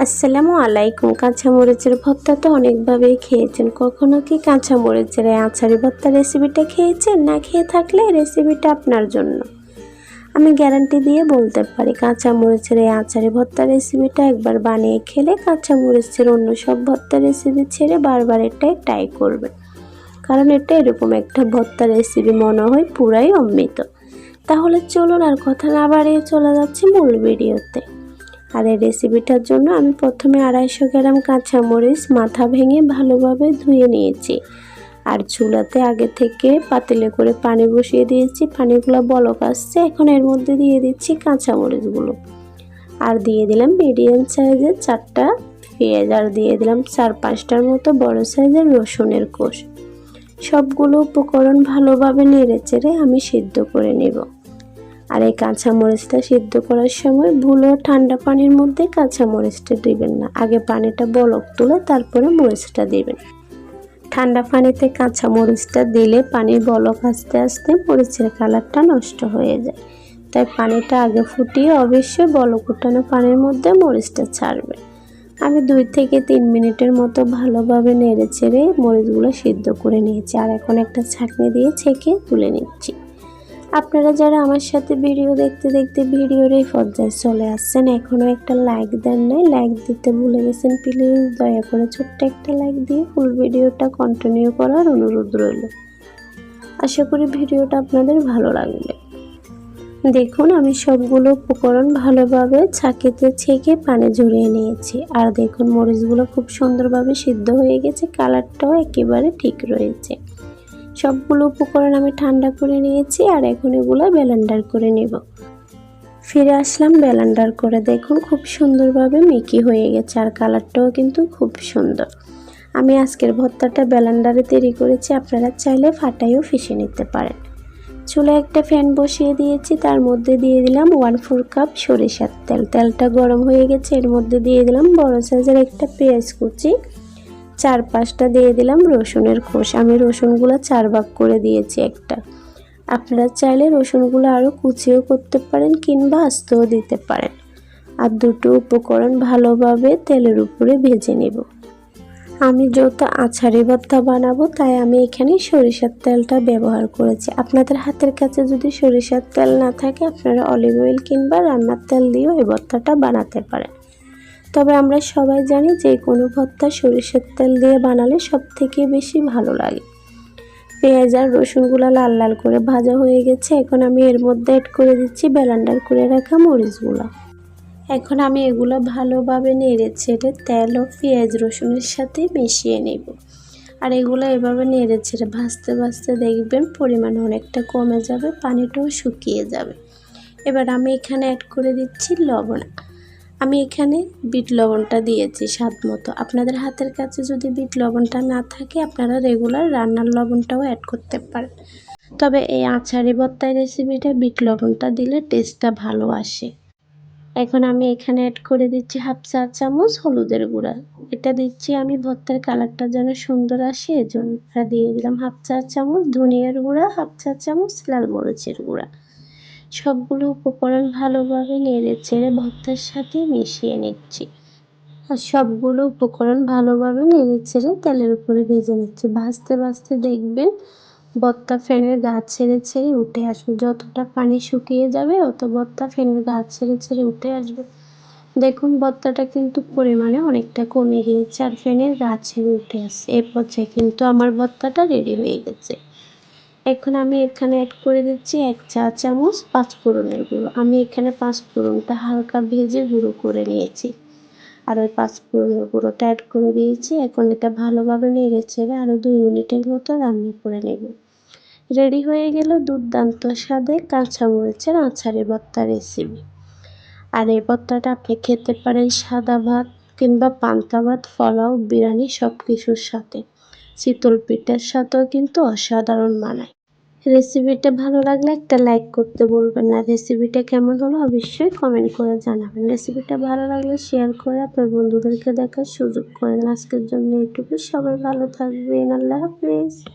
আসসালামু আলাইকুম। কাঁচামরিচের ভর্তা তো অনেকভাবেই খেয়েছেন। কখনো কি কাঁচামরিচের এই আচারি ভর্তা রেসিপিটা খেয়েছেন? না খেয়ে থাকলে রেসিপিটা আপনার জন্য। আমি গ্যারান্টি দিয়ে বলতে পারি কাঁচামরিচের এই আচারি ভর্তা রেসিপিটা একবার বানিয়ে খেলে কাঁচামরিচের অন্য সব ভর্তা রেসিপি ছেড়ে বারবার এটাই ট্রাই করবেন। কারণ এটা এরকম একটা ভর্তা রেসিপি মনে হয় পুরাই অমৃত। তাহলে চলুন আর কথা না বাড়িয়ে চলে যাচ্ছি মূল ভিডিওতে। আর এই রেসিপিটার জন্য আমি প্রথমে 250 গ্রাম কাঁচামরিচ মাথা ভেঙে ভালোভাবে ধুয়ে নিয়েছি। আর চুলাতে আগে থেকে পাতিলে করে পানি বসিয়ে দিয়েছি, পানিগুলো বলক আসছে। এখন এর মধ্যে দিয়ে দিচ্ছি কাঁচামরিচগুলো, আর দিয়ে দিলাম মিডিয়াম সাইজের 4টা পেঁয়াজ, আর দিয়ে দিলাম 4-5টার মতো বড় সাইজের রসুনের কোষ। সবগুলো উপকরণ ভালোভাবে নেড়ে চেড়ে আমি সিদ্ধ করে নেব। আর এই কাঁচামরিচটা সিদ্ধ করার সময় ভুলেও ঠান্ডা পানির মধ্যে কাঁচামরিচটা দিবেন না, আগে পানিটা বলক তুলে তারপরে মরিচটা দিবেন। ঠান্ডা পানিতে কাঁচামরিচটা দিলে পানির বলক আস্তে আস্তে মরিচের কালারটা নষ্ট হয়ে যায়। তাই পানিটা আগে ফুটিয়ে অবশ্যই বলক উঠানো পানির মধ্যে মরিচটা ছাড়বেন। আমি 2 থেকে 3 মিনিটের মতো ভালোভাবে নেড়ে চেড়ে মরিচগুলো সিদ্ধ করে নিয়েছি। আর এখন একটা ছাঁকনি দিয়ে ছেঁকে তুলে নিচ্ছি। আপনারা যারা আমার সাথে ভিডিও দেখতে দেখতে ভিডিওর এই পর্যায়ে চলে আসছেন, এখনও একটা লাইক দেন নাই, লাইক দিতে ভুলে গেছেন, প্লিজ দয়া করে ছোট্ট একটা লাইক দিয়ে ফুল ভিডিওটা কন্টিনিউ করার অনুরোধ রইল। আশা করি ভিডিওটা আপনাদের ভালো লাগবে। দেখুন আমি সবগুলো উপকরণ ভালোভাবে ছাঁকিতে ছেঁকে পানি ঝরিয়ে নিয়েছি। আর দেখুন মরিচগুলো খুব সুন্দরভাবে সিদ্ধ হয়ে গেছে, কালারটাও একেবারে ঠিক রয়েছে। সবগুলো উপকরণ আমি ঠান্ডা করে নিয়েছি, আর এখন এগুলো ব্লেন্ডার করে নেব। ফিরে আসলাম ব্লেন্ডার করে, দেখুন খুব সুন্দরভাবে মিহি হয়ে গেছে, আর কালারটাও কিন্তু খুব সুন্দর। আমি আজকের ভর্তাটা ব্লেন্ডারে তৈরি করেছি, আপনারা চাইলে ফাটাইও পিষে নিতে পারেন। চুলায় একটা ফ্যান বসিয়ে দিয়েছি, তার মধ্যে দিয়ে দিলাম 1/4 কাপ সরিষার তেল। তেলটা গরম হয়ে গেছে, এর মধ্যে দিয়ে দিলাম বড় সাইজের একটা পেঁয়াজ কুচি, 4-5টা দিয়ে দিলাম রসুনের কোষ। আমি রসুনগুলো 4 ভাগ করে দিয়েছি একটা। আপনারা চাইলে রসুনগুলো আরও কুচিও করতে পারেন কিংবা আস্তেও দিতে পারেন। আর দুটো উপকরণ ভালোভাবে তেলের উপরে ভেজে নেব। আমি যেহেতু আচারি ভর্তা বানাবো তাই আমি এখানে সরিষার তেলটা ব্যবহার করেছি। আপনাদের হাতের কাছে যদি সরিষার তেল না থাকে আপনারা অলিভ অয়েল কিংবা রান্নার তেল দিয়েও এই ভর্তাটা বানাতে পারেন। তবে আমরা সবাই জানি যে কোনো ভর্তা সরিষার তেল দিয়ে বানালে সবথেকে বেশি ভালো লাগে। পেঁয়াজ আর রসুনগুলো লাল লাল করে ভাজা হয়ে গেছে, এখন আমি এর মধ্যে অ্যাড করে দিচ্ছি ব্লেন্ডার করে রাখা মরিচগুলো। এখন আমি এগুলো ভালোভাবে নেড়ে ছেড়ে তেল ও পেঁয়াজ রসুনের সাথে মিশিয়ে নেব। আর এগুলো এভাবে নেড়ে ছেড়ে ভাজতে ভাজতে দেখবেন পরিমাণ অনেকটা কমে যাবে, পানিটাও শুকিয়ে যাবে। এবার আমি এখানে অ্যাড করে দিচ্ছি লবণ। আমি এখানে বিট লবণটা দিয়েছি স্বাদ মতো। আপনাদের হাতের কাছে যদি বিট লবণটা না থাকে আপনারা রেগুলার রান্নার লবণটাও অ্যাড করতে পারেন। তবে এই আচারি ভর্তার রেসিপিটা বিট লবণটা দিলে টেস্টটা ভালো আসে। এখন আমি এখানে অ্যাড করে দিচ্ছি 1/2 চা চামচ হলুদের গুঁড়া। এটা দিচ্ছি আমি ভর্তার কালারটা যেন সুন্দর আসে এজন্য। আর দিয়ে দিলাম 1/2 চা চামচ ধনিয়ার গুঁড়া, 1/2 চা চামচ লাল মরিচের গুঁড়া। সবগুলো উপকরণ ভালোভাবে নেড়ে চেড়ে ভর্তার সাথে মিশিয়ে নিচ্ছি। আর সবগুলো উপকরণ ভালোভাবে নেড়ে চেড়ে তেলের উপরে ভেজে নিচ্ছি। ভাজতে ভাজতে দেখবেন ভর্তা ফেনের গা ছেড়ে ছেড়ে উঠে আসবে। যতটা পানি শুকিয়ে যাবে অত ভর্তা ফেনের গা ছেড়ে ছেড়ে উঠে আসবে। দেখুন ভর্তাটা কিন্তু পরিমাণে অনেকটা কমে গিয়েছে আর ফেনের গা ছেড়ে উঠে আসছে। এ পর্যায়ে কিন্তু আমার ভর্তাটা রেডি হয়ে গেছে। এখন আমি এখানে অ্যাড করে দিচ্ছি 1 চা চামচ পাঁচফোড়নের গুঁড়ো। আমি এখানে পাঁচফোড়নটা হালকা ভেজে গুঁড়ো করে নিয়েছি, আর ওই পাঁচফোড়নের গুঁড়োটা অ্যাড করে দিয়েছি। এখন এটা ভালোভাবে নেড়ে চেড়ে আরও 2 মিনিটের মতো রান্না করে নেব। রেডি হয়ে গেল দুর্দান্ত স্বাদে কাঁচামরিচের আচারি ভর্তা রেসিপি। আর এই ভর্তাটা আপনি খেতে পারেন সাদা ভাত কিংবা পান্তা ভাত, পোলাও, বিরিয়ানি সব কিছুর সাথে। চিতল পিঠার সাথেও কিন্তু অসাধারণ মানায়। রেসিপিটা ভালো লাগলে একটা লাইক করতে ভুলবেন না। রেসিপিটা কেমন হলো অবশ্যই কমেন্ট করে জানাবেন। রেসিপিটা ভালো লাগলে শেয়ার করে আপনার বন্ধুদেরকে দেখার সুযোগ করে দেন। আজকের জন্য এইটুকু। সবাই ভালো থাকবেন। আল্লাহ হাফেজ।